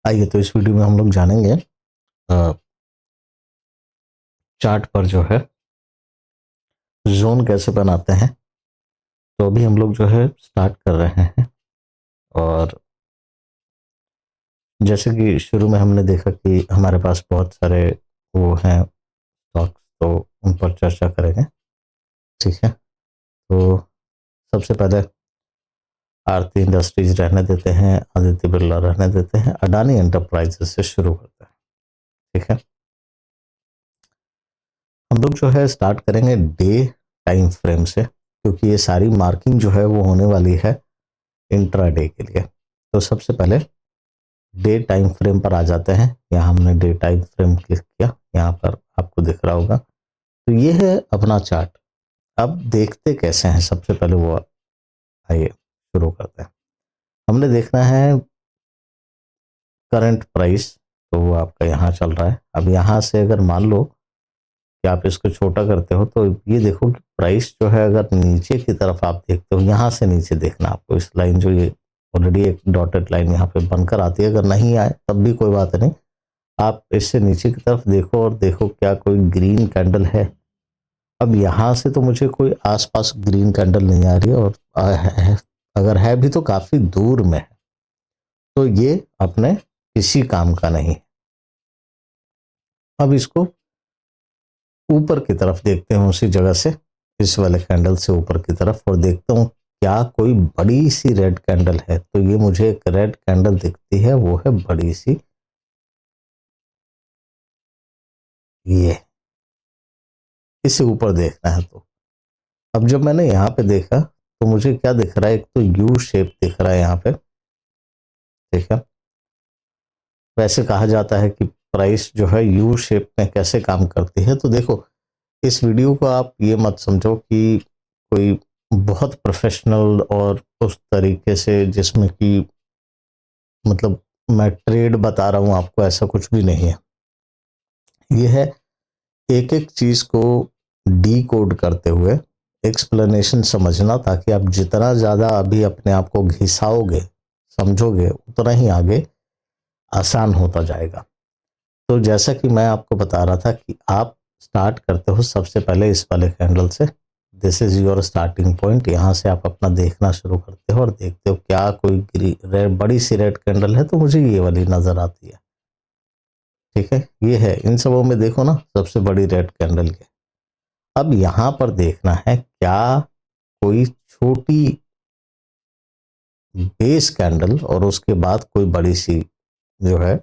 आइए तो इस वीडियो में हम लोग जानेंगे चार्ट पर जो है जोन कैसे बनाते हैं। तो अभी हम लोग जो है स्टार्ट कर रहे हैं और जैसे कि शुरू में हमने देखा कि हमारे पास बहुत सारे वो हैं स्टॉक्स, तो उन पर चर्चा करेंगे। ठीक है, तो सबसे पहले आरती इंडस्ट्रीज रहने देते हैं, आदित्य बिरला रहने देते हैं, अडानी एंटरप्राइजेस से शुरू करते हैं। ठीक है, हम लोग जो है स्टार्ट करेंगे डे टाइम फ्रेम से, क्योंकि ये सारी मार्किंग जो है वो होने वाली है इंट्राडे के लिए। तो सबसे पहले डे टाइम फ्रेम पर आ जाते हैं। यहाँ हमने डे टाइम फ्रेम क्लिक किया, यहाँ पर आपको दिख रहा होगा। तो ये है अपना चार्ट। अब देखते कैसे हैं, सबसे पहले वो आइए शुरू करते हैं। हमने देखना है करंट प्राइस, तो वो आपका यहाँ चल रहा है। अब यहाँ से अगर मान लो कि आप इसको छोटा करते हो, तो ये देखो कि प्राइस जो है अगर नीचे की तरफ आप देखते हो, यहाँ से नीचे देखना आपको। इस लाइन जो ये ऑलरेडी एक डॉटेड लाइन यहाँ पे बनकर आती है, अगर नहीं आए तब भी कोई बात नहीं, आप इससे नीचे की तरफ देखो और देखो क्या कोई ग्रीन कैंडल है। अब यहाँ से तो मुझे कोई आसपास ग्रीन कैंडल नहीं आ रही है, और अगर है भी तो काफी दूर में है, तो ये अपने किसी काम का नहीं। अब इसको ऊपर की तरफ देखते हैं, उसी जगह से इस वाले कैंडल से ऊपर की तरफ, और देखता हूँ क्या कोई बड़ी सी रेड कैंडल है। तो ये मुझे एक रेड कैंडल दिखती है, वो है बड़ी सी ये, इसे ऊपर देखना है। तो अब जब मैंने यहाँ पे देखा तो मुझे क्या दिख रहा है, एक तो यू शेप दिख रहा है यहाँ पे। ठीक है, वैसे कहा जाता है कि प्राइस जो है यू शेप में कैसे काम करती है। तो देखो, इस वीडियो को आप ये मत समझो कि कोई बहुत प्रोफेशनल और उस तरीके से जिसमें कि मतलब मैं ट्रेड बता रहा हूं आपको, ऐसा कुछ भी नहीं है। ये है एक एक चीज को डी कोड करते हुए एक्सप्लेनेशन समझना, ताकि आप जितना ज्यादा अभी अपने आप को घिसाओगे समझोगे, उतना ही आगे आसान होता जाएगा। तो जैसा कि मैं आपको बता रहा था कि आप स्टार्ट करते हो सबसे पहले इस वाले कैंडल से। This is your starting point. यहाँ से आप अपना देखना शुरू करते हो और देखते हो क्या कोई बड़ी सी रेड कैंडल है, तो मुझे ये वाली नजर आती है। ठीक है, ये है। इन सबों में देखो ना, सबसे बड़ी रेड कैंडल है। अब यहाँ पर देखना है क्या कोई छोटी बेस कैंडल और उसके बाद कोई बड़ी सी जो है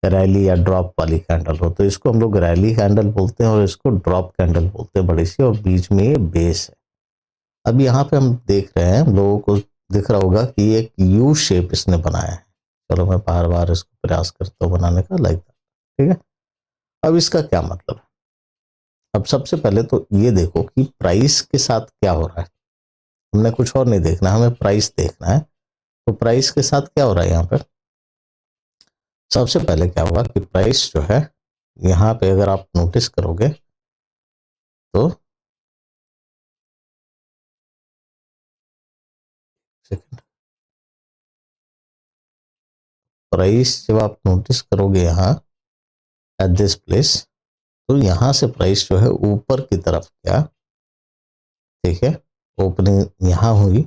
रैली या ड्रॉप वाली कैंडल हो। तो इसको हम लोग रैली कैंडल बोलते हैं और इसको ड्रॉप कैंडल बोलते हैं, बड़ी सी, और बीच में ये बेस है। अब यहाँ पे हम देख रहे हैं, लोगों को दिख रहा होगा कि एक यू शेप इसने बनाया है। चलो मैं बार बार इसको प्रयास करता हूँ बनाने का, लाइक दैट। ठीक है, अब इसका क्या मतलब है। अब सबसे पहले तो ये देखो कि प्राइस के साथ क्या हो रहा है। हमने कुछ और नहीं देखना, हमें प्राइस देखना है। तो प्राइस के साथ क्या हो रहा है यहाँ पे, सबसे पहले क्या होगा कि प्राइस जो है यहाँ पे अगर आप नोटिस करोगे तो सेकंड, प्राइस जब आप नोटिस करोगे यहाँ एट दिस प्लेस, तो यहाँ से प्राइस जो है ऊपर की तरफ गया। ठीक है, ओपनिंग यहाँ हुई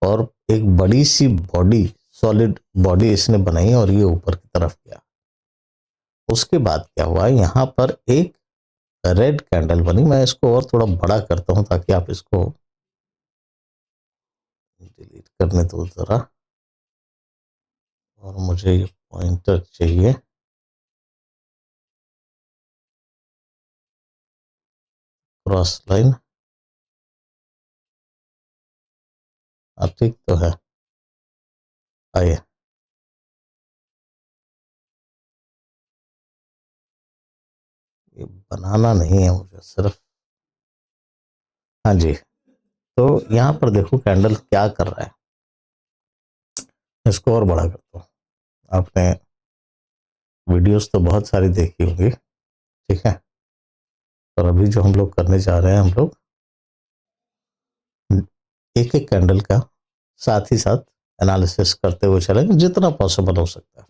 और एक बड़ी सी बॉडी, सॉलिड बॉडी इसने बनाई और ये ऊपर की तरफ गया। उसके बाद क्या हुआ, यहाँ पर एक रेड कैंडल बनी। मैं इसको और थोड़ा बड़ा करता हूँ ताकि आप इसको डिलीट करने दो जरा, और मुझे ये पॉइंटर चाहिए। क्रॉस लाइन ठीक तो है। आइए, ये बनाना नहीं है मुझे सिर्फ, हाँ जी। तो यहाँ पर देखो कैंडल क्या कर रहा है, इसको और बड़ा करता हूँ। आपने वीडियोस तो बहुत सारी देखी होंगी, ठीक है। और अभी जो हम लोग करने जा रहे हैं, हम लोग एक एक कैंडल का साथ ही साथ एनालिसिस करते हुए चलेंगे जितना पॉसिबल हो सकता है।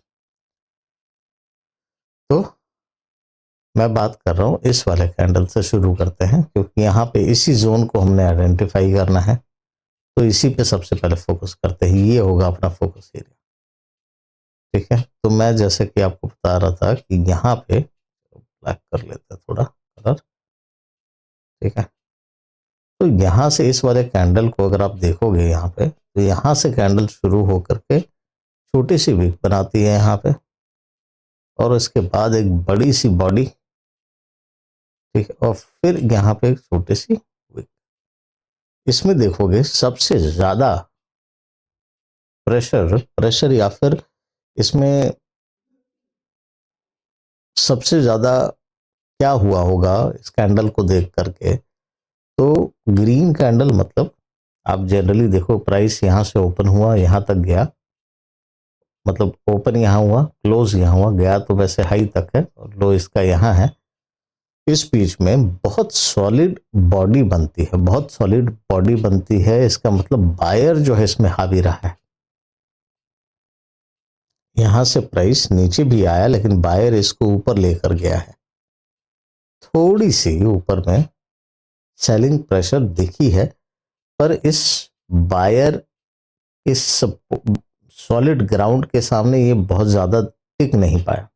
मैं बात कर रहा हूँ इस वाले कैंडल से शुरू करते हैं, क्योंकि यहाँ पे इसी जोन को हमने आइडेंटिफाई करना है, तो इसी पे सबसे पहले फोकस करते हैं। ये होगा अपना फोकस एरिया। ठीक है, तो मैं जैसे कि आपको बता रहा था कि यहाँ पे ब्लैक कर लेते हैं थोड़ा कलर। ठीक है, तो यहाँ से इस वाले कैंडल को अगर आप देखोगे यहाँ पे, तो यहाँ से कैंडल शुरू होकर के छोटी सी विक बनाती है यहाँ पे, और उसके बाद एक बड़ी सी बॉडी। ठीक है, और फिर यहाँ पे एक छोटी सी विक। इसमें देखोगे सबसे ज्यादा प्रेशर या फिर इसमें सबसे ज्यादा क्या हुआ होगा इस कैंडल को देख करके, तो ग्रीन कैंडल, मतलब आप जनरली देखो प्राइस यहां से ओपन हुआ, यहां तक गया, मतलब ओपन यहां हुआ, क्लोज यहां हुआ, गया तो वैसे हाई तक है और लो इसका यहां है। इस बीच में बहुत सॉलिड बॉडी बनती है, बहुत सॉलिड बॉडी बनती है। इसका मतलब बायर जो है इसमें हावी रहा है। यहां से प्राइस नीचे भी आया, लेकिन बायर इसको ऊपर लेकर गया है। थोड़ी सी ऊपर में सेलिंग प्रेशर दिखी है, पर इस बायर इस सॉलिड ग्राउंड के सामने ये बहुत ज्यादा टिक नहीं पाया।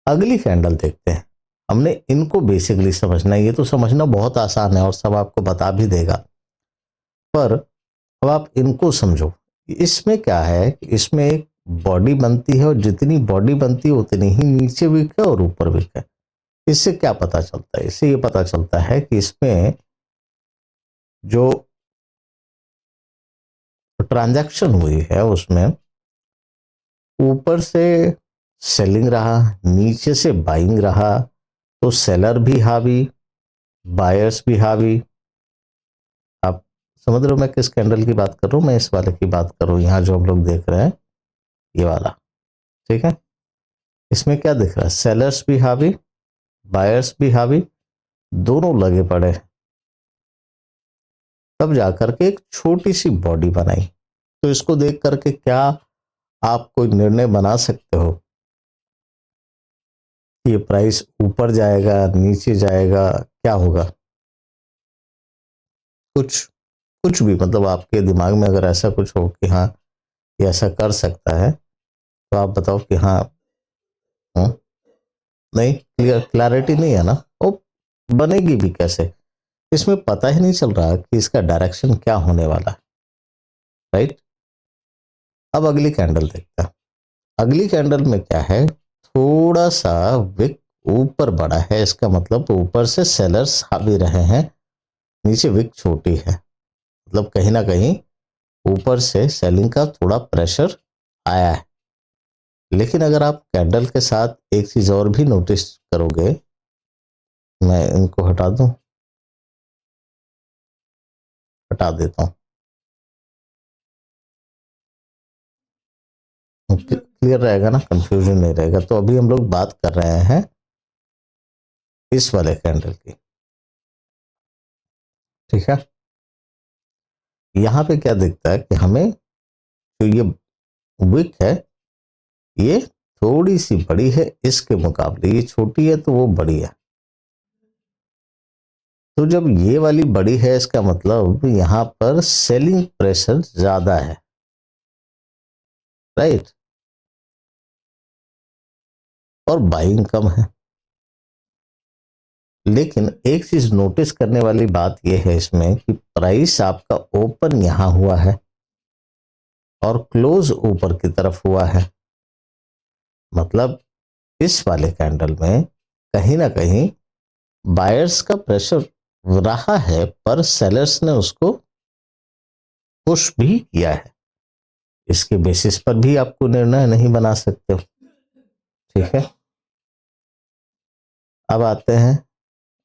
अगली कैंडल देखते हैं। हमने इनको बेसिकली समझना है, ये तो समझना बहुत आसान है और सब आपको बता भी देगा, पर अब आप इनको समझो। इसमें क्या है कि इसमें एक बॉडी बनती है, और जितनी बॉडी बनती है उतनी ही नीचे विक है और ऊपर विक है। इससे क्या पता चलता है? इससे ये पता चलता है कि इसमें जो ट्रांजैक्शन हुई है उसमें ऊपर से सेलिंग रहा, नीचे से बाइंग रहा, तो सेलर भी हावी, बायर्स भी हावी। आप समझ रहे हो मैं किस कैंडल की बात कर रहा हूं? मैं इस वाले की बात कर रहा हूं, यहां जो हम लोग देख रहे हैं ये वाला। ठीक है, इसमें क्या दिख रहा है? सेलर्स भी हावी, बायर्स भी हावी, दोनों लगे पड़े हैं। तब जाकर के एक छोटी सी बॉडी बनाई। तो इसको देख करके क्या आप कोई निर्णय बना सकते हो कि ये प्राइस ऊपर जाएगा, नीचे जाएगा, क्या होगा? कुछ कुछ भी, मतलब आपके दिमाग में अगर ऐसा कुछ हो कि हाँ ये ऐसा कर सकता है, तो आप बताओ कि हाँ। हूँ? नहीं, क्लैरिटी नहीं है ना, वो बनेगी भी कैसे? इसमें पता ही नहीं चल रहा कि इसका डायरेक्शन क्या होने वाला है। राइट, अब अगली कैंडल देखते हैं। अगली कैंडल में क्या है? थोड़ा सा विक ऊपर बढ़ा है, इसका मतलब ऊपर से सेलर्स हावी रहे हैं, नीचे विक छोटी है, मतलब कहीं ना कहीं ऊपर से सेलिंग का थोड़ा प्रेशर आया है। लेकिन अगर आप कैंडल के साथ एक चीज और भी नोटिस करोगे, मैं इनको हटा दूं, हटा देता हूं, क्लियर रहेगा ना, कंफ्यूजन नहीं रहेगा। तो अभी हम लोग बात कर रहे हैं इस वाले कैंडल की। ठीक है, यहां पे क्या दिखता है कि हमें जो ये विक है ये थोड़ी सी बड़ी है इसके मुकाबले, ये छोटी है तो वो बड़ी है। तो जब ये वाली बड़ी है इसका मतलब यहां पर सेलिंग प्रेशर ज्यादा है। राइट, और बाइंग कम है। लेकिन एक चीज नोटिस करने वाली बात यह है इसमें कि प्राइस आपका ओपन यहां हुआ है और क्लोज ऊपर की तरफ हुआ है। मतलब इस वाले कैंडल में कहीं ना कहीं बायर्स का प्रेशर रहा है, पर सेलर्स ने उसको पुश भी किया है। इसके बेसिस पर भी आपको निर्णय नहीं बना सकते हो। ठीक है, अब आते हैं,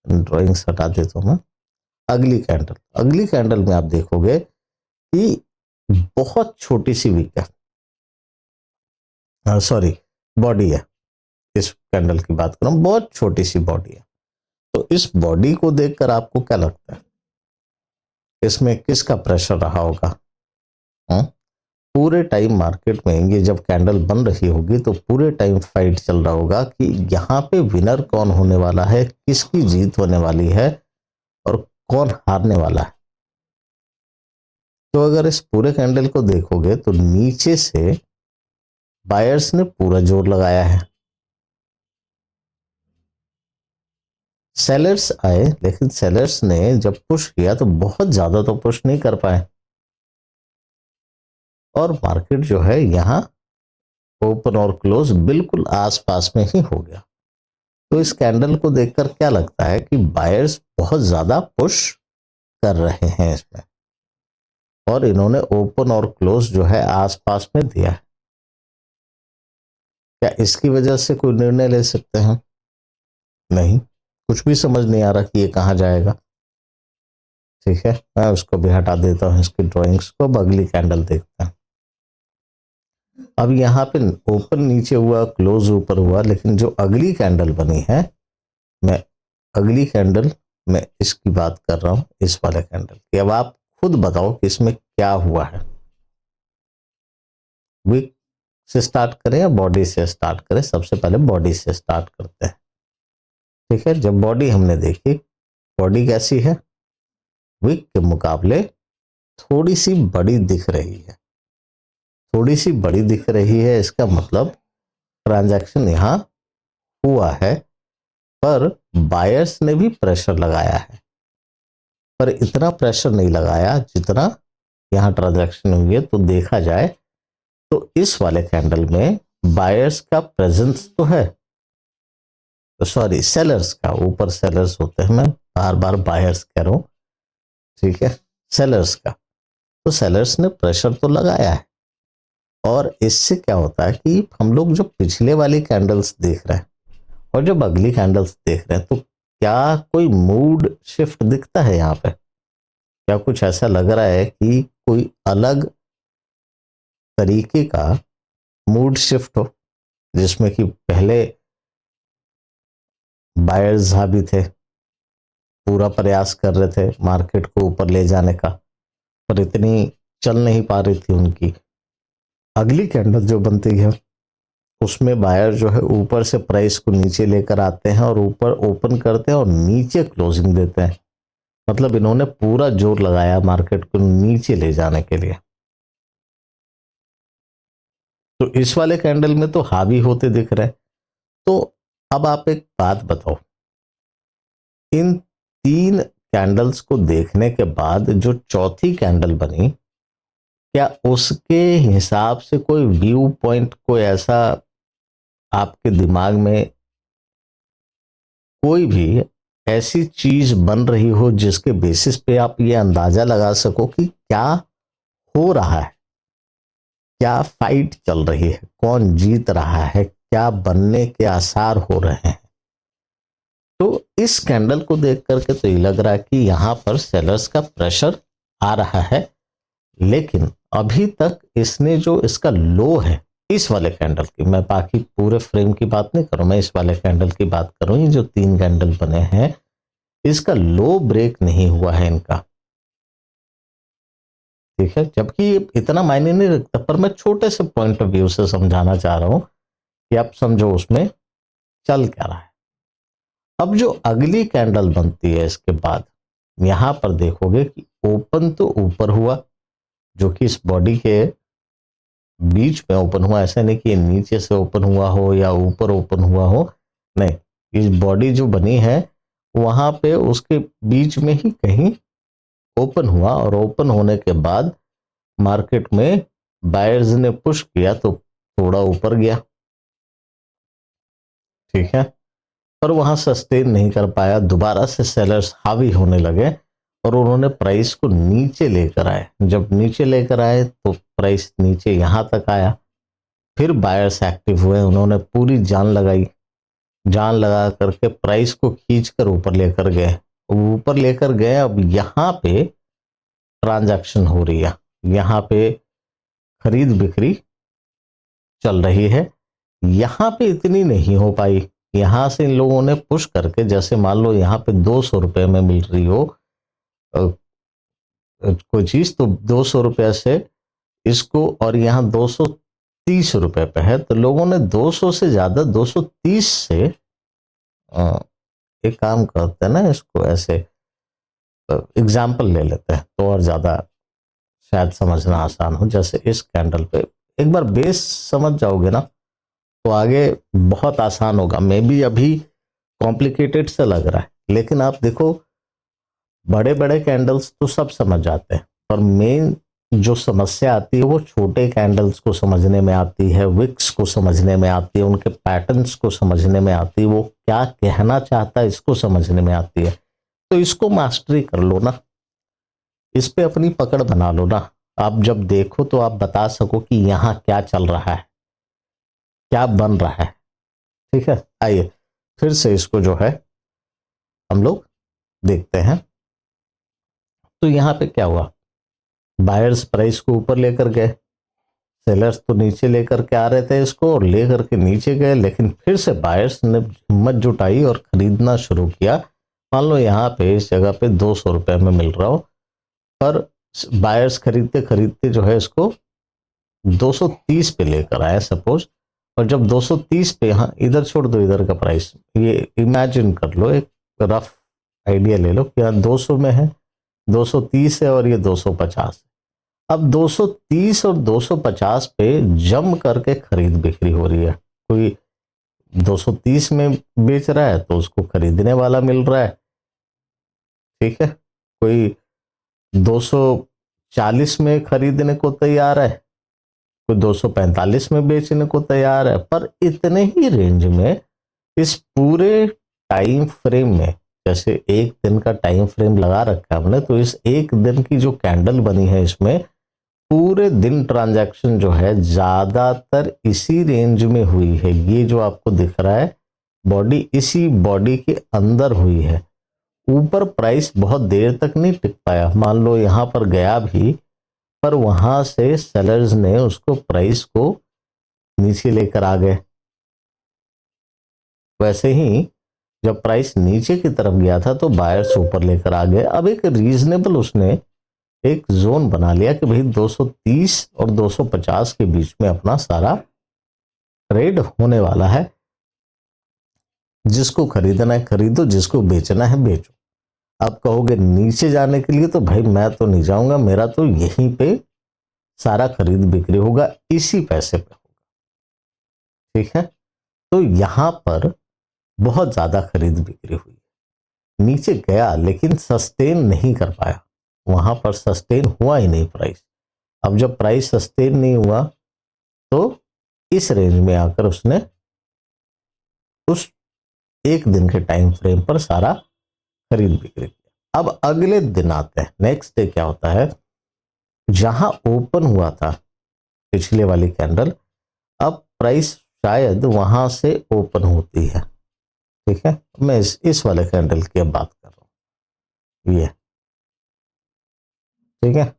ड्राइंग्स हटा देता हूं मैं। अगली कैंडल में आप देखोगे कि बहुत छोटी सी विक है, सॉरी बॉडी है। इस कैंडल की बात कर रहा हूं, बहुत छोटी सी बॉडी है। तो इस बॉडी को देखकर आपको क्या लगता है इसमें किसका प्रेशर रहा होगा? पूरे टाइम मार्केट में ये जब कैंडल बन रही होगी तो पूरे टाइम फाइट चल रहा होगा कि यहाँ पे विनर कौन होने वाला है, किसकी जीत होने वाली है और कौन हारने वाला है। तो अगर इस पूरे कैंडल को देखोगे तो नीचे से बायर्स ने पूरा जोर लगाया है, सेलर्स आए, लेकिन सेलर्स ने जब पुश किया तो बहुत ज्यादा तो पुश नहीं कर पाए और मार्केट जो है यहाँ ओपन और क्लोज बिल्कुल आसपास में ही हो गया। तो इस कैंडल को देखकर क्या लगता है कि बायर्स बहुत ज्यादा पुश कर रहे हैं इसमें और इन्होंने ओपन और क्लोज जो है आसपास में दिया है। क्या इसकी वजह से कोई निर्णय ले सकते हैं? नहीं, कुछ भी समझ नहीं आ रहा कि ये कहाँ जाएगा। ठीक है, मैं उसको भी हटा देता हूँ इसकी ड्राइंग्स को, अब अगली कैंडल देखते हैं। अब यहाँ पे ओपन नीचे हुआ, क्लोज ऊपर हुआ, लेकिन जो अगली कैंडल बनी है, मैं अगली कैंडल में इसकी बात कर रहा हूं, इस वाले कैंडल की। अब आप खुद बताओ कि इसमें क्या हुआ है। विक से स्टार्ट करें या बॉडी से स्टार्ट करें? सबसे पहले बॉडी से स्टार्ट करते हैं। ठीक है, जब बॉडी हमने देखी, बॉडी कैसी है? विक के मुकाबले थोड़ी सी बड़ी दिख रही है, थोड़ी सी बड़ी दिख रही है। इसका मतलब ट्रांजैक्शन यहां हुआ है, पर बायर्स ने भी प्रेशर लगाया है, पर इतना प्रेशर नहीं लगाया जितना यहां ट्रांजैक्शन हुई है। तो देखा जाए तो इस वाले कैंडल में बायर्स का प्रेजेंस तो है, तो सॉरी सेलर्स का, ऊपर सेलर्स होते हैं, मैं बार बार बायर्स कह रहा हूं। ठीक है, सेलर्स का, तो सेलर्स ने प्रेशर तो लगाया है। और इससे क्या होता है कि हम लोग जो पिछले वाली कैंडल्स देख रहे हैं और जब अगली कैंडल्स देख रहे हैं, तो क्या कोई मूड शिफ्ट दिखता है यहाँ पे? क्या कुछ ऐसा लग रहा है कि कोई अलग तरीके का मूड शिफ्ट हो, जिसमें कि पहले बायर्स हावी थे, पूरा प्रयास कर रहे थे मार्केट को ऊपर ले जाने का, पर इतनी चल नहीं पा रही थी उनकी। अगली कैंडल जो बनती है उसमें बायर जो है ऊपर से प्राइस को नीचे लेकर आते हैं और ऊपर ओपन करते हैं और नीचे क्लोजिंग देते हैं। मतलब इन्होंने पूरा जोर लगाया मार्केट को नीचे ले जाने के लिए। तो इस वाले कैंडल में तो हावी होते दिख रहे हैं। तो अब आप एक बात बताओ, इन तीन कैंडल्स को देखने के बाद जो चौथी कैंडल बनी, क्या उसके हिसाब से कोई व्यू पॉइंट, कोई ऐसा आपके दिमाग में कोई भी ऐसी चीज बन रही हो जिसके बेसिस पे आप ये अंदाजा लगा सको कि क्या हो रहा है, क्या फाइट चल रही है, कौन जीत रहा है, क्या बनने के आसार हो रहे हैं? तो इस कैंडल को देख करके तो ये लग रहा है कि यहां पर सेलर्स का प्रेशर आ रहा है, लेकिन अभी तक इसने जो इसका लो है, इस वाले कैंडल की, मैं बाकी पूरे फ्रेम की बात नहीं करूं, मैं इस वाले कैंडल की बात करूं, ये जो तीन कैंडल बने हैं इसका लो ब्रेक नहीं हुआ है इनका। ठीक है, जबकि ये इतना मायने नहीं रखता, पर मैं छोटे से पॉइंट ऑफ व्यू से समझाना चाह रहा हूं कि आप समझो उसमें चल क्या रहा है। अब जो अगली कैंडल बनती है इसके बाद, यहां पर देखोगे कि ओपन तो ऊपर हुआ, जो कि इस बॉडी के बीच में ओपन हुआ, ऐसा नहीं कि नीचे से ओपन हुआ हो या ऊपर ओपन हुआ हो, नहीं, इस बॉडी जो बनी है वहां पे उसके बीच में ही कहीं ओपन हुआ और ओपन होने के बाद मार्केट में बायर्स ने पुश किया तो थोड़ा ऊपर गया। ठीक है, पर वहां सस्टेन नहीं कर पाया, दोबारा से सेलर्स हावी होने लगे और उन्होंने प्राइस को नीचे लेकर आए। जब नीचे लेकर आए तो प्राइस नीचे यहां तक आया, फिर बायर्स एक्टिव हुए, उन्होंने पूरी जान लगाई, जान लगा करके प्राइस को खींच कर ऊपर लेकर गए, ऊपर लेकर गए। अब यहाँ पे ट्रांजैक्शन हो रही है, यहाँ पे खरीद बिक्री चल रही है। यहाँ पे इतनी नहीं हो पाई, यहाँ से इन लोगों ने पुश करके, जैसे मान लो यहाँ पे 200 रुपये में मिल रही हो कोई चीज, तो 200 रुपये से इसको, और यहाँ 230 रुपए पे है, तो लोगों ने 200 से ज्यादा 230 से एक काम करते हैं ना, इसको ऐसे एग्जाम्पल ले लेते हैं तो और ज्यादा शायद समझना आसान हो। जैसे इस कैंडल पे एक बार बेस समझ जाओगे ना तो आगे बहुत आसान होगा। मे बी अभी कॉम्प्लिकेटेड से लग रहा है, लेकिन आप देखो बड़े बड़े कैंडल्स तो सब समझ जाते हैं, पर मेन जो समस्या आती है वो छोटे कैंडल्स को समझने में आती है, विक्स को समझने में आती है, उनके पैटर्न्स को समझने में आती है, वो क्या कहना चाहता है इसको समझने में आती है। तो इसको मास्टरी कर लो ना, इस पे अपनी पकड़ बना लो ना। आप जब देखो तो आप बता सको कि यहाँ क्या चल रहा है, क्या बन रहा है। ठीक है, आइए फिर से इसको जो है हम लोग देखते हैं। तो यहाँ पे क्या हुआ, बायर्स प्राइस को ऊपर लेकर गए, सेलर्स तो नीचे लेकर के आ रहे थे इसको और लेकर के नीचे गए, लेकिन फिर से बायर्स ने हिम्मत जुटाई और खरीदना शुरू किया। मान लो यहाँ पे इस जगह पे 200 रुपए में मिल रहा हो, पर बायर्स खरीदते खरीदते जो है इसको 230 पे लेकर आए सपोज। और जब 230 पे, यहाँ इधर छोड़ दो, इधर का प्राइस ये इमेजिन कर लो, एक रफ आइडिया ले लो कि यहाँ 200 में है, 230 है और ये 250। अब 230 और 250 पे जम करके खरीद बिक्री हो रही है। कोई 230 में बेच रहा है तो उसको खरीदने वाला मिल रहा है, ठीक है। कोई 240 में खरीदने को तैयार है, कोई 245 में बेचने को तैयार है। पर इतने ही रेंज में इस पूरे टाइम फ्रेम में, जैसे एक दिन का टाइम फ्रेम लगा रखा है हमने, तो इस एक दिन की जो कैंडल बनी है इसमें पूरे दिन ट्रांजैक्शन जो है ज्यादातर इसी रेंज में हुई है। ये जो आपको दिख रहा है बॉडी, इसी बॉडी के अंदर हुई है। ऊपर प्राइस बहुत देर तक नहीं टिक पाया, मान लो यहां पर गया भी, पर वहां से सेलर्स ने उसको प्राइस को नीचे लेकर आ गए। वैसे ही जब प्राइस नीचे की तरफ गया था तो बायर्स ऊपर लेकर आ गए। अब एक रीजनेबल उसने एक जोन बना लिया कि भाई 230 और 250 के बीच में अपना सारा ट्रेड होने वाला है। जिसको खरीदना है खरीदो, जिसको बेचना है बेचो। आप कहोगे नीचे जाने के लिए, तो भाई मैं तो नहीं जाऊंगा, मेरा तो यहीं पे सारा खरीद बिक्री होगा, इसी पैसे पे होगा। ठीक है, तो यहां पर बहुत ज्यादा खरीद बिक्री हुई, नीचे गया लेकिन सस्टेन नहीं कर पाया, वहां पर सस्टेन हुआ ही नहीं प्राइस। अब जब प्राइस सस्टेन नहीं हुआ तो इस रेंज में आकर उसने उस एक दिन के टाइम फ्रेम पर सारा खरीद बिक्री किया। अब अगले दिन आते हैं, नेक्स्ट डे क्या होता है, जहां ओपन हुआ था पिछले वाली कैंडल, अब प्राइस शायद वहां से ओपन होती है। ठीक है, मैं इस वाले कैंडल की अब बात कर रहा हूं, ये ठीक है,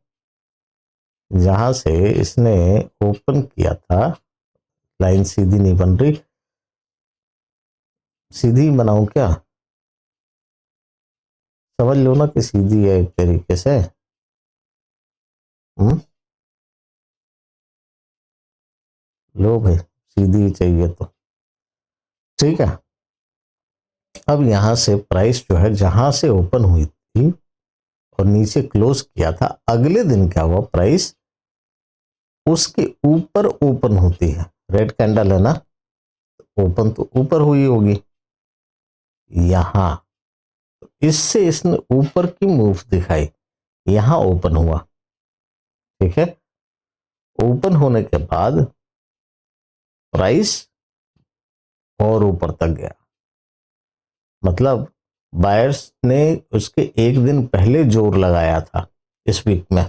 जहां से इसने ओपन किया था। लाइन सीधी नहीं बन रही, सीधी बनाऊं क्या, समझ लो ना कि सीधी है एक तरीके से। लो भाई, सीधी ही चाहिए तो ठीक है। अब यहां से प्राइस जो है जहां से ओपन हुई थी और नीचे क्लोज किया था, अगले दिन क्या हुआ, प्राइस उसके ऊपर ओपन होती है। रेड कैंडल है ना, ओपन तो ऊपर हुई होगी, यहां इससे इसने ऊपर की मूव दिखाई, यहां ओपन हुआ। ठीक है, ओपन होने के बाद प्राइस और ऊपर तक गया, मतलब बायर्स ने उसके एक दिन पहले जोर लगाया था इस वीक में।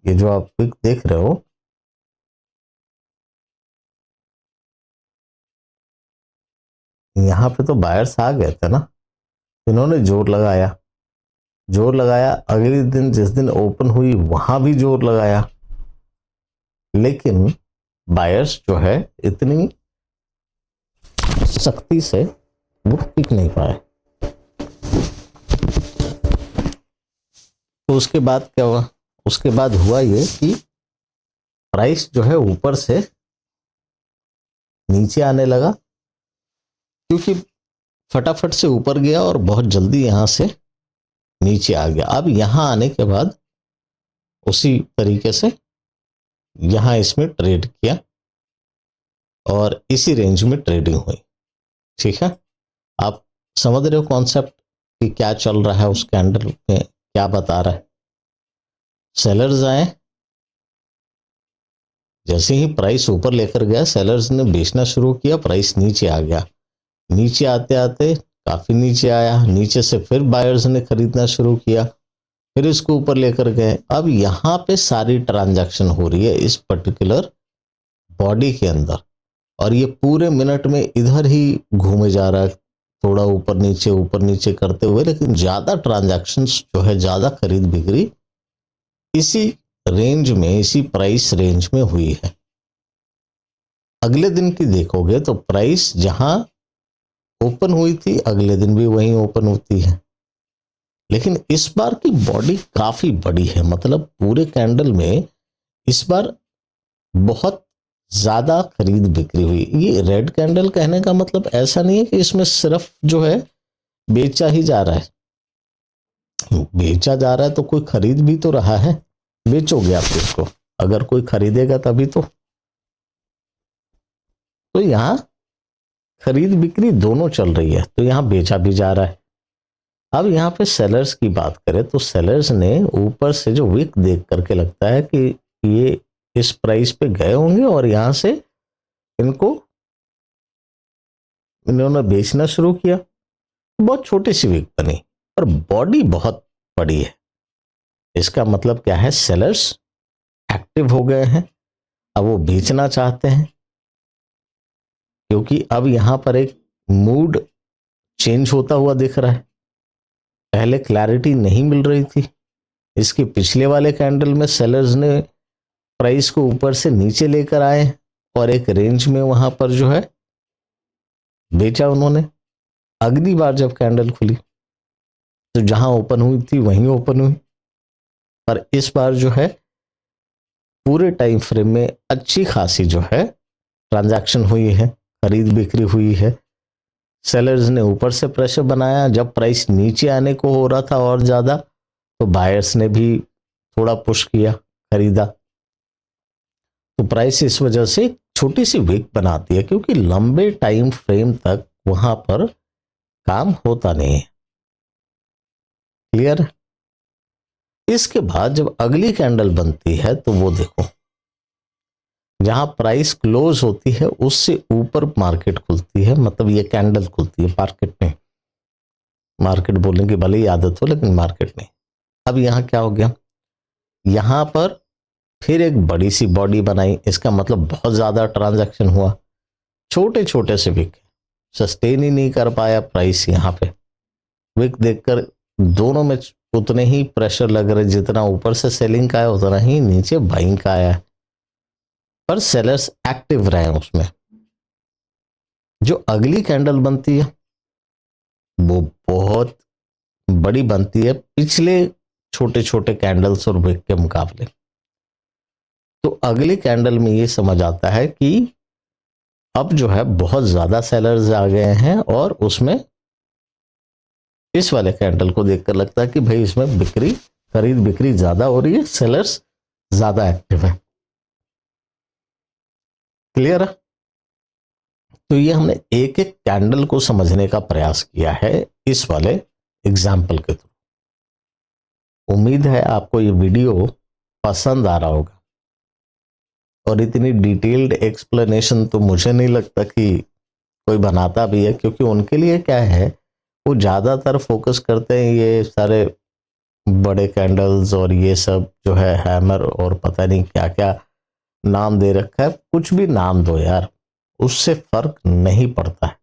ये जो आप वीक देख रहे हो, यहां पे तो बायर्स आ गए थे ना, इन्होंने जोर लगाया, जोर लगाया। अगले दिन जिस दिन ओपन हुई वहां भी जोर लगाया, लेकिन बायर्स जो है इतनी सख्ती से वो टिक नहीं पाए। तो उसके बाद क्या हुआ, उसके बाद हुआ ये कि प्राइस जो है ऊपर से नीचे आने लगा, क्योंकि फटाफट से ऊपर गया और बहुत जल्दी यहां से नीचे आ गया। अब यहां आने के बाद उसी तरीके से यहां इसमें ट्रेड किया और इसी रेंज में ट्रेडिंग हुई। ठीक है, आप समझ रहे हो कॉन्सेप्ट कि क्या चल रहा है, उस कैंडल में क्या बता रहा है। सेलर्स आए, जैसे ही प्राइस ऊपर लेकर गया सेलर्स ने बेचना शुरू किया, प्राइस नीचे आ गया। नीचे आते आते काफी नीचे आया, नीचे से फिर बायर्स ने खरीदना शुरू किया, फिर इसको ऊपर लेकर गए। अब यहां पे सारी ट्रांजैक्शन हो रही है इस पर्टिकुलर बॉडी के अंदर, और ये पूरे मिनट में इधर ही घूमे जा रहा है, थोड़ा ऊपर नीचे करते हुए, लेकिन ज्यादा ट्रांजैक्शंस जो है, ज्यादा खरीद बिक्री इसी रेंज में, इसी प्राइस रेंज में हुई है। अगले दिन की देखोगे तो प्राइस जहां ओपन हुई थी अगले दिन भी वहीं ओपन होती है, लेकिन इस बार की बॉडी काफी बड़ी है। मतलब पूरे कैंडल में इस बार बहुत ज्यादा खरीद बिक्री हुई। ये रेड कैंडल कहने का मतलब ऐसा नहीं है कि इसमें सिर्फ जो है बेचा ही जा रहा है, बेचा जा रहा है तो कोई खरीद भी तो रहा है। बेचोगे आप इसको, अगर कोई खरीदेगा तभी तो यहां खरीद बिक्री दोनों चल रही है, तो यहां बेचा भी जा रहा है। अब यहां पे सेलर्स की बात करें तो सेलर्स ने ऊपर से जो विक देख करके लगता है कि ये इस प्राइस पे गए होंगे और यहां से इन्होंने बेचना शुरू किया। बहुत छोटी सी विक बनी और बॉडी बहुत बड़ी है। इसका मतलब क्या है, सेलर्स एक्टिव हो गए हैं, अब वो बेचना चाहते हैं, क्योंकि अब यहां पर एक मूड चेंज होता हुआ दिख रहा है। पहले क्लैरिटी नहीं मिल रही थी। इसके पिछले वाले कैंडल में सेलर्स ने प्राइस को ऊपर से नीचे लेकर आए और एक रेंज में वहां पर जो है बेचा उन्होंने। अगली बार जब कैंडल खुली तो जहां ओपन हुई थी वहीं ओपन हुई, पर इस बार जो है पूरे टाइम फ्रेम में अच्छी खासी जो है ट्रांजैक्शन हुई है, खरीद बिक्री हुई है। सेलर्स ने ऊपर से प्रेशर बनाया, जब प्राइस नीचे आने को हो रहा था और ज्यादा, तो बायर्स ने भी थोड़ा पुश किया, खरीदा। तो प्राइस इस वजह से छोटी सी विक बनाती है, क्योंकि लंबे टाइम फ्रेम तक वहां पर काम होता नहीं है। क्लियर? इसके बाद जब अगली कैंडल बनती है तो वो देखो, जहां प्राइस क्लोज होती है उससे ऊपर मार्केट खुलती है। मतलब ये कैंडल खुलती है मार्केट में, मार्केट बोलने की भले ही आदत हो लेकिन मार्केट नहीं। अब यहां क्या हो गया, यहां पर फिर एक बड़ी सी बॉडी बनाई। इसका मतलब बहुत ज्यादा ट्रांजैक्शन हुआ। छोटे छोटे से विक सस्टेन ही नहीं कर पाया प्राइस। यहां पे विक देखकर दोनों में उतने ही प्रेशर लग रहे, जितना ऊपर से सेलिंग का है उतना ही नीचे बाइंग का आया, पर सेलर्स एक्टिव रहे उसमें। जो अगली कैंडल बनती है वो बहुत बड़ी बनती है पिछले छोटे छोटे कैंडल्स और विक के मुकाबले। तो अगली कैंडल में ये समझ आता है कि अब जो है बहुत ज्यादा सेलर्स आ गए हैं, और उसमें इस वाले कैंडल को देखकर लगता है कि भाई इसमें बिक्री, खरीद बिक्री ज्यादा हो रही है, सेलर्स ज्यादा एक्टिव है। क्लियर है? तो ये हमने एक एक कैंडल को समझने का प्रयास किया है इस वाले एग्जाम्पल के थ्रू। उम्मीद है आपको ये वीडियो पसंद आ रहा होगा, और इतनी डिटेल्ड एक्सप्लेनेशन तो मुझे नहीं लगता कि कोई बनाता भी है, क्योंकि उनके लिए क्या है, वो ज्यादातर फोकस करते हैं ये सारे बड़े कैंडल्स और ये सब जो है हैमर और पता नहीं क्या क्या नाम दे रखा है। कुछ भी नाम दो यार, उससे फर्क नहीं पड़ता है।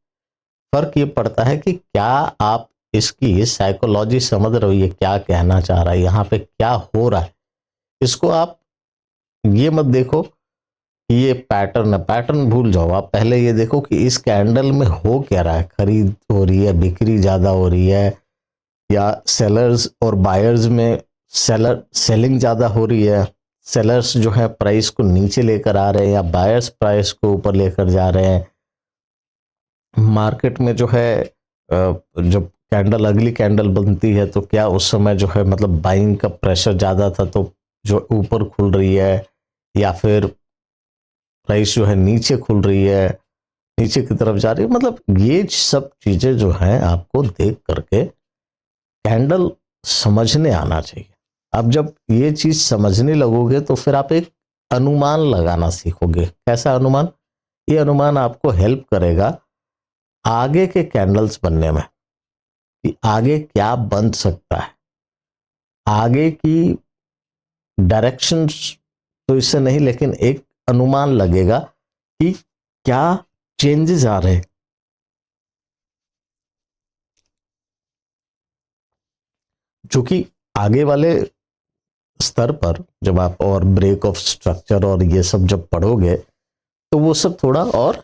फर्क ये पड़ता है कि क्या आप इसकी साइकोलॉजी समझ रहे हो, ये क्या कहना चाह रहा है, यहाँ पे क्या हो रहा है। इसको आप ये मत देखो कि ये पैटर्न है, पैटर्न भूल जाओ। आप पहले ये देखो कि इस कैंडल में हो क्या रहा है, खरीद हो रही है, बिक्री ज्यादा हो रही है, या सेलर्स और बायर्स में सेलिंग ज्यादा हो रही है, सेलर्स जो है प्राइस को नीचे लेकर आ रहे हैं या बायर्स प्राइस को ऊपर लेकर जा रहे हैं। मार्केट में जो है जब कैंडल अगली कैंडल बनती है तो क्या उस समय जो है मतलब बाइंग का प्रेशर ज़्यादा था तो जो ऊपर खुल रही है, या फिर प्राइस जो है नीचे खुल रही है, नीचे की तरफ जा रही है। मतलब ये सब चीज़ें जो हैं आपको देख करके कैंडल समझने आना चाहिए। अब जब ये चीज़ समझने लगोगे तो फिर आप एक अनुमान लगाना सीखोगे। कैसा अनुमान? ये अनुमान आपको हेल्प करेगा आगे के कैंडल्स बनने में, कि आगे क्या बन सकता है, आगे की डायरेक्शंस तो इससे नहीं, लेकिन एक अनुमान लगेगा कि क्या चेंजेस आ रहे हैं। जो कि आगे वाले स्तर पर जब आप और ब्रेक ऑफ स्ट्रक्चर और ये सब जब पढ़ोगे तो वो सब थोड़ा और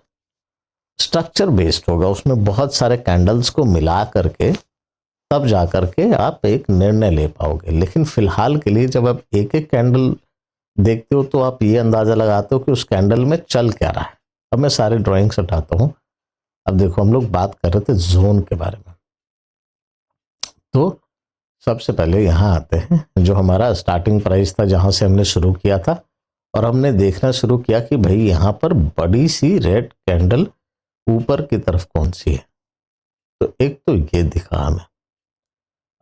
स्ट्रक्चर बेस्ड होगा, उसमें बहुत सारे कैंडल्स को मिला करके तब जा करके आप एक निर्णय ले पाओगे। लेकिन फिलहाल के लिए जब आप एक एक कैंडल देखते हो तो आप ये अंदाजा लगाते हो कि उस कैंडल में चल क्या रहा है। अब मैं सारे ड्राइंग्स हटाता हूं। अब देखो, हम लोग बात कर रहे थे जोन के बारे में, तो सबसे पहले यहां आते हैं जो हमारा स्टार्टिंग प्राइस था जहां से हमने शुरू किया था, और हमने देखना शुरू किया कि भाई यहां पर बड़ी सी रेड कैंडल ऊपर की तरफ कौन सी है। तो एक तो ये दिखा हमें।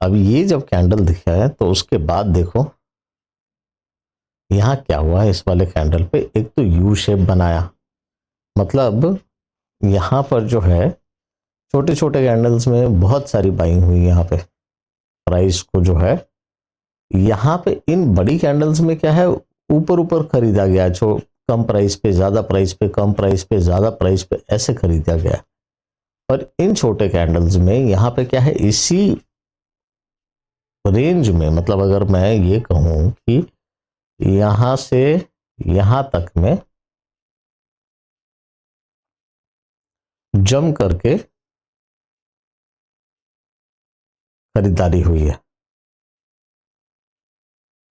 अब ये जब कैंडल दिखा है तो उसके बाद देखो यहाँ क्या हुआ है। इस वाले कैंडल पे एक तो यू शेप बनाया, मतलब यहाँ पर जो है छोटे छोटे कैंडल्स में बहुत सारी बाइंग हुई यहाँ पे। प्राइस को जो है यहाँ पे इन बड़ी कैंडल्स में क्या है, ऊपर ऊपर खरीदा गया, जो कम प्राइस पे ज्यादा प्राइस पे, कम प्राइस पे ज्यादा प्राइस पे, ऐसे खरीदा गया। और इन छोटे कैंडल्स में यहाँ पे क्या है, इसी रेंज में, मतलब अगर मैं ये कहूं कि यहां से यहां तक में जम करके खरीदारी हुई है।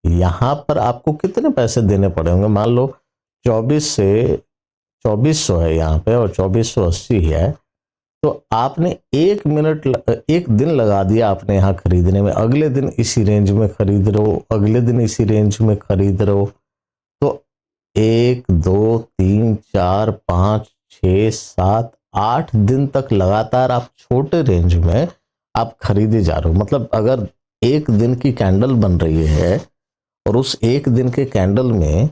यहां पर आपको कितने पैसे देने पड़े होंगे? मान लो 24 से 2400 है यहाँ पे और 2480 है, तो आपने 1 मिनट, 1 दिन लगा दिया आपने यहाँ खरीदने में। अगले दिन इसी रेंज में खरीद रहे हो, अगले दिन इसी रेंज में खरीद रहे हो। तो 1 2 3 4 5 6 7 8 दिन तक लगातार आप छोटे रेंज में आप खरीदे जा रहे हो। मतलब अगर 1 दिन की कैंडल बन रही है और उस 1 दिन के कैंडल में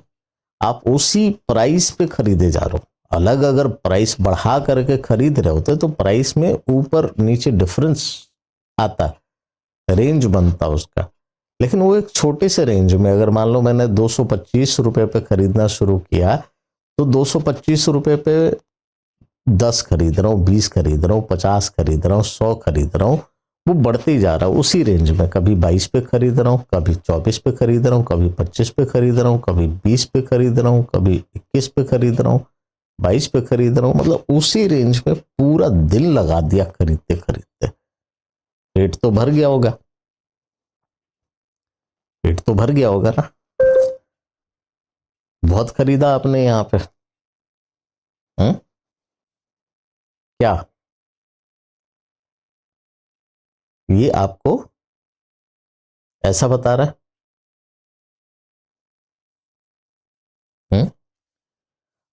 आप उसी प्राइस पे खरीदे जा रहे हो। अलग अगर प्राइस बढ़ा करके खरीद रहे होते तो प्राइस में ऊपर नीचे डिफरेंस आता, रेंज बनता उसका। लेकिन वो एक छोटे से रेंज में, अगर मान लो मैंने 225 रुपए पे खरीदना शुरू किया तो 225 रुपए पे 10 खरीद रहा हूँ, 20 खरीद रहा हूँ, 50 खरीद रहा हूँ, 100 खरीद रहा हूँ, वो बढ़ते ही जा रहा है उसी रेंज में। कभी 22 पे खरीद रहा हूँ, कभी 24 पे खरीद रहा हूँ, कभी 25 पे खरीद रहा हूँ, कभी 20 पे खरीद रहा हूँ, कभी 21 पे खरीद रहा हूँ, 22 पे खरीद रहा हूँ। मतलब उसी रेंज में पूरा दिन लगा दिया खरीदते खरीदते। पेट तो भर गया होगा, पेट तो भर गया होगा ना। बहुत खरीदा आपने यहाँ पे। हम्म? क्या ये आपको ऐसा बता रहा है?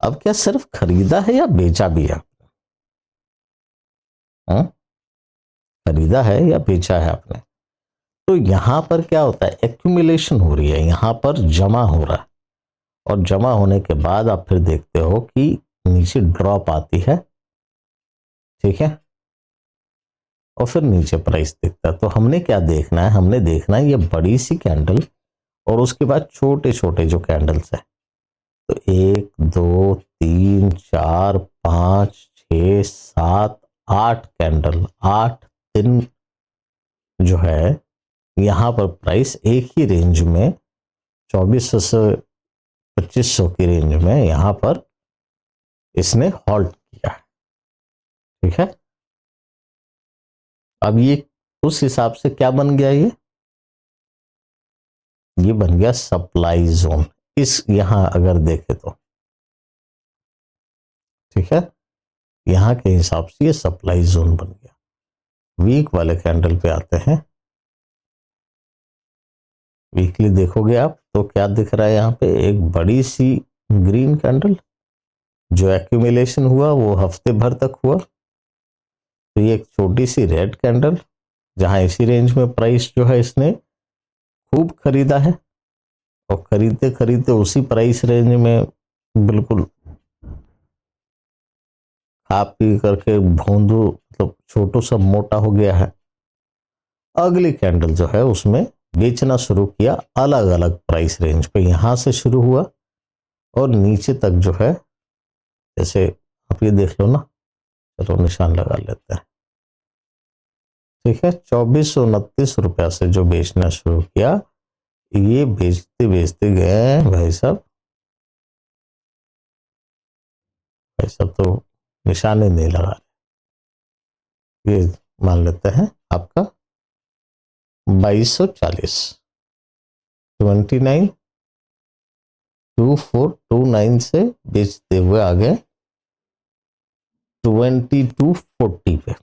अब क्या सिर्फ खरीदा है या बेचा भी है? हाँ? खरीदा है या बेचा है आपने? तो यहां पर क्या होता है, एक्यूमुलेशन हो रही है, यहां पर जमा हो रहा है। और जमा होने के बाद आप फिर देखते हो कि नीचे ड्रॉप आती है, ठीक है, और फिर नीचे प्राइस दिखता है। तो हमने क्या देखना है, हमने देखना है ये बड़ी सी कैंडल और उसके बाद छोटे छोटे जो कैंडल्स है। तो 1 2 3 4 5 6 7 8 कैंडल, 8 दिन जो है यहाँ पर प्राइस एक ही रेंज में 2400 से 2500 की रेंज में यहाँ पर इसने हॉल्ट किया है, ठीक है। अब ये उस हिसाब से क्या बन गया, ये ये बन गया सप्लाई जोन। इस यहां अगर देखे तो ठीक है, यहां के हिसाब से ये सप्लाई जोन बन गया। वीक वाले कैंडल पे आते हैं। वीकली देखोगे आप तो क्या दिख रहा है यहाँ पे, एक बड़ी सी ग्रीन कैंडल, जो एक्यूमुलेशन हुआ वो हफ्ते भर तक हुआ। तो ये एक छोटी सी रेड कैंडल, जहां इसी रेंज में प्राइस जो है इसने खूब खरीदा है, और खरीदते खरीदते उसी प्राइस रेंज में बिल्कुल खा पी करके भोंदू, मतलब छोटू सा मोटा हो गया है। अगली कैंडल जो है उसमें बेचना शुरू किया अलग अलग प्राइस रेंज पे, यहां से शुरू हुआ और नीचे तक जो है, जैसे आप ये देख लो ना, चलो निशान लगा लेते हैं। ठीक है, 2429 रुपया से जो बेचना शुरू किया, ये बेचते बेचते गए भाई साहब, भाई साहब तो निशान ही नहीं लगा। ये मान लेते हैं आपका 2240, 292429 से बेचते हुए आ गए 2240 पे।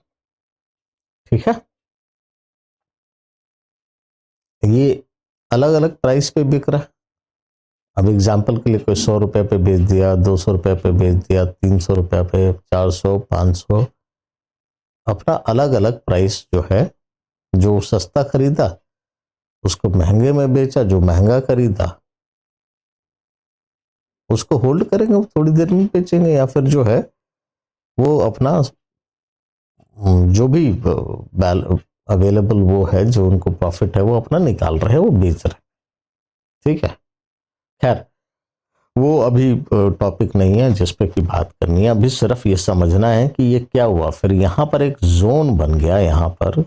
ठीक है, ये अलग अलग प्राइस पे बिक रहा है। अब एग्जाम्पल के लिए कोई 100 रुपए पे बेच दिया, 200 रुपए पे बेच दिया, 300 रुपया पे, 400, 500, अपना अलग अलग प्राइस जो है। जो सस्ता खरीदा उसको महंगे में बेचा, जो महंगा खरीदा उसको होल्ड करेंगे, वो थोड़ी देर में बेचेंगे, या फिर जो है वो अपना जो भी अवेलेबल वो है, जो उनको प्रॉफिट है वो अपना निकाल रहे हैं, वो बेच रहे हैं। ठीक है, खैर वो अभी टॉपिक नहीं है जिस पे की बात करनी है। अभी सिर्फ ये समझना है कि ये क्या हुआ। फिर यहाँ पर एक जोन बन गया, यहाँ पर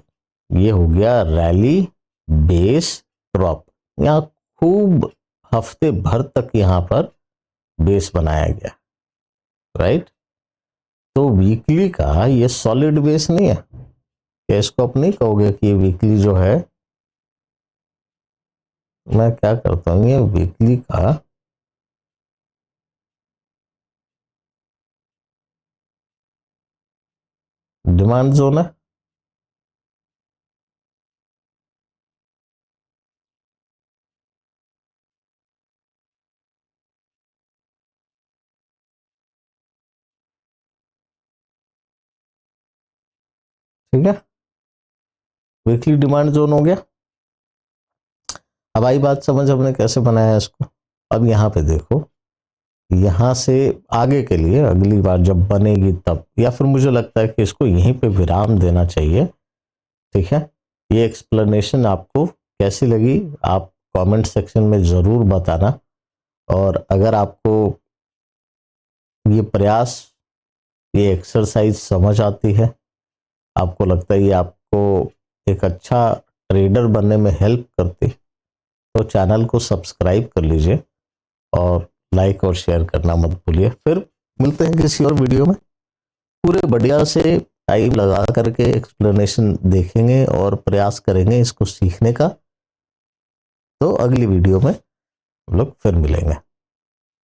ये हो गया रैली बेस ड्रॉप। यहाँ खूब हफ्ते भर तक यहाँ पर बेस बनाया गया, राइट। तो वीकली का ये सॉलिड बेस नहीं है, क्या इसको आप नहीं कहोगे कि ये वीकली जो है, मैं क्या करता हूँ, ये वीकली का डिमांड जोन है। ठीक है, वीकली डिमांड जोन हो गया। अब आई बात समझ हमने कैसे बनाया इसको। अब यहाँ पे देखो, यहाँ से आगे के लिए अगली बार जब बनेगी तब, या फिर मुझे लगता है कि इसको यहीं पे विराम देना चाहिए। ठीक है, ये एक्सप्लेनेशन आपको कैसी लगी आप कमेंट सेक्शन में ज़रूर बताना। और अगर आपको ये प्रयास, ये एक्सरसाइज समझ आती है, आपको लगता है ये आपको एक अच्छा ट्रेडर बनने में हेल्प करती, तो चैनल को सब्सक्राइब कर लीजिए और लाइक और शेयर करना मत भूलिए। फिर मिलते हैं किसी और वीडियो में, पूरे बढ़िया से टाइम लगा करके एक्सप्लेनेशन देखेंगे और प्रयास करेंगे इसको सीखने का। तो अगली वीडियो में हम लोग फिर मिलेंगे।